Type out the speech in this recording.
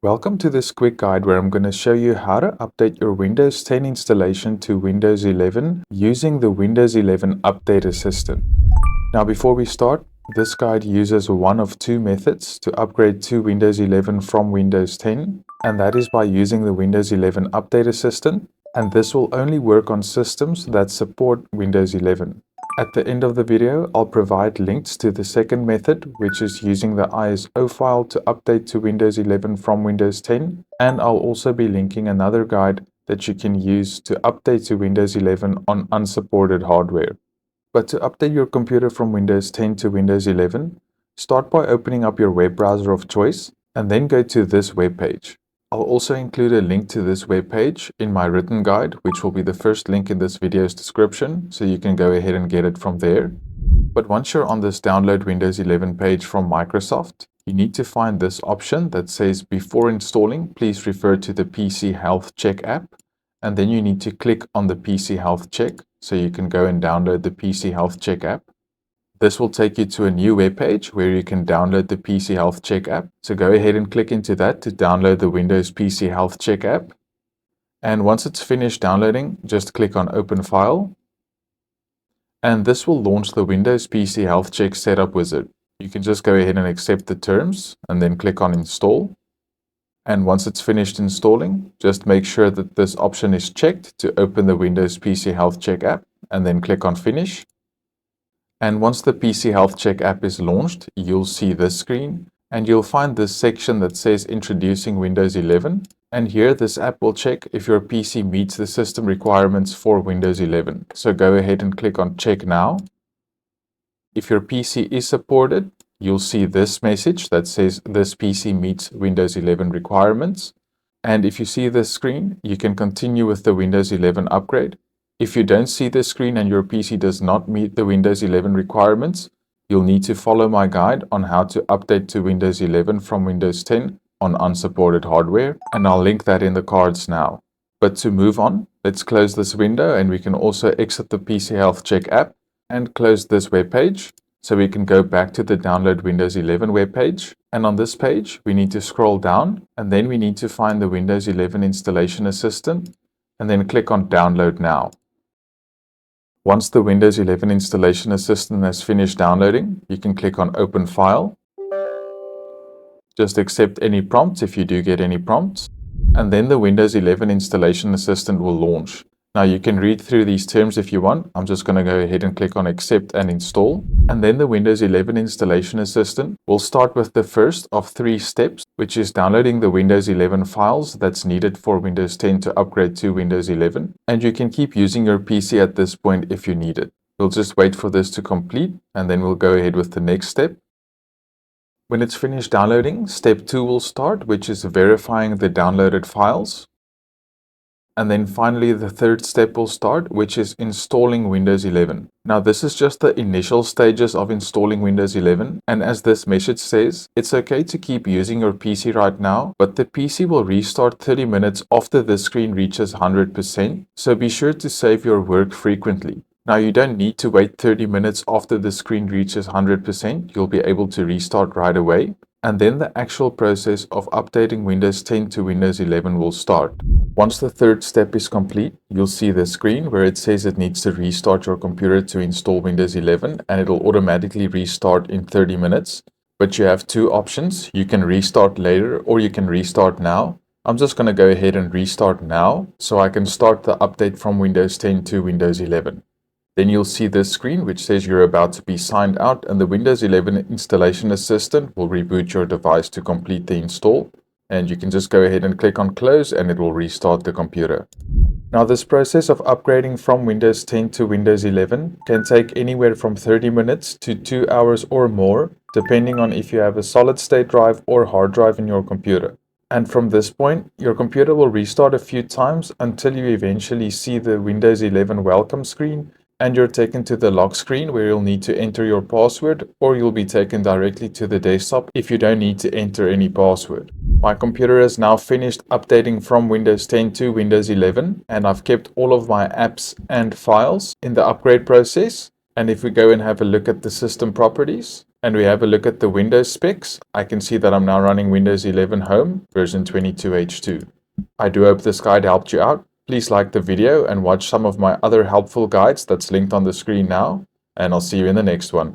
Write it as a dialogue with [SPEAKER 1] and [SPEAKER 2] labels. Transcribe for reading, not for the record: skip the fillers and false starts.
[SPEAKER 1] Welcome to this quick guide where I'm going to show you how to update your Windows 10 installation to Windows 11 using the Windows 11 Update Assistant. Now before we start, this guide uses one of two methods to upgrade to Windows 11 from Windows 10, and that is by using the Windows 11 Update Assistant, and this will only work on systems that support Windows 11. At the end of the video, I'll provide links to the second method, which is using the ISO file to update to Windows 11 from Windows 10, and I'll also be linking another guide that you can use to update to Windows 11 on unsupported hardware. But to update your computer from Windows 10 to Windows 11, start by opening up your web browser of choice and then go to this web page. I'll also include a link to this web page in my written guide, which will be the first link in this video's description, so you can go ahead and get it from there. But once you're on this Download Windows 11 page from Microsoft, you need to find this option that says before installing, please refer to the PC Health Check app, and then you need to click on the PC Health Check so you can go and download the PC Health Check app. This will take you to a new web page where you can download the PC Health Check app. So go ahead and click into that to download the Windows PC Health Check app. And once it's finished downloading, just click on Open File. And this will launch the Windows PC Health Check Setup Wizard. You can just go ahead and accept the terms and then click on Install. And once it's finished installing, just make sure that this option is checked to open the Windows PC Health Check app and then click on Finish. And once the PC Health Check app is launched, you'll see this screen and you'll find this section that says Introducing Windows 11. And here this app will check if your PC meets the system requirements for Windows 11. So go ahead and click on Check Now. If your PC is supported, you'll see this message that says this PC meets Windows 11 requirements. And if you see this screen, you can continue with the Windows 11 upgrade. If you don't see this screen and your PC does not meet the Windows 11 requirements, you'll need to follow my guide on how to update to Windows 11 from Windows 10 on unsupported hardware, and I'll link that in the cards now. But to move on, let's close this window and we can also exit the PC Health Check app and close this web page. So we can go back to the Download Windows 11 web page. And on this page, we need to scroll down and then we need to find the Windows 11 Installation Assistant and then click on Download Now. Once the Windows 11 Installation Assistant has finished downloading, you can click on Open File. Just accept any prompts if you do get any prompts. And then the Windows 11 Installation Assistant will launch. Now you can read through these terms if you want. I'm just going to go ahead and click on Accept and Install. And then the Windows 11 Installation Assistant will start with the first of 3 steps, which is downloading the Windows 11 files that's needed for Windows 10 to upgrade to Windows 11. And you can keep using your PC at this point if you need it. We'll just wait for this to complete and then we'll go ahead with the next step. When it's finished downloading, step 2 will start, which is verifying the downloaded files. And then finally, the third step will start, which is installing Windows 11. Now, this is just the initial stages of installing Windows 11. And as this message says, it's okay to keep using your PC right now, but the PC will restart 30 minutes after the screen reaches 100%. So be sure to save your work frequently. Now, you don't need to wait 30 minutes after the screen reaches 100%. You'll be able to restart right away. And then the actual process of updating Windows 10 to Windows 11 will start. Once the third step is complete, you'll see the screen where it says it needs to restart your computer to install Windows 11, and it'll automatically restart in 30 minutes. But you have 2 options. You can restart later or you can restart now. I'm just going to go ahead and restart now so I can start the update from Windows 10 to Windows 11. Then you'll see this screen which says you're about to be signed out, and the Windows 11 Installation Assistant will reboot your device to complete the install. And you can just go ahead and click on Close and it will restart the computer. Now, this process of upgrading from Windows 10 to Windows 11 can take anywhere from 30 minutes to 2 hours or more, depending on if you have a solid-state drive or hard drive in your computer. And from this point, your computer will restart a few times until you eventually see the Windows 11 welcome screen, and you're taken to the lock screen where you'll need to enter your password, or you'll be taken directly to the desktop if you don't need to enter any password. My computer has now finished updating from Windows 10 to Windows 11, and I've kept all of my apps and files in the upgrade process. And if we go and have a look at the system properties, and we have a look at the Windows specs, I can see that I'm now running Windows 11 Home version 22H2. I do hope this guide helped you out. Please like the video and watch some of my other helpful guides that's linked on the screen now, and I'll see you in the next one.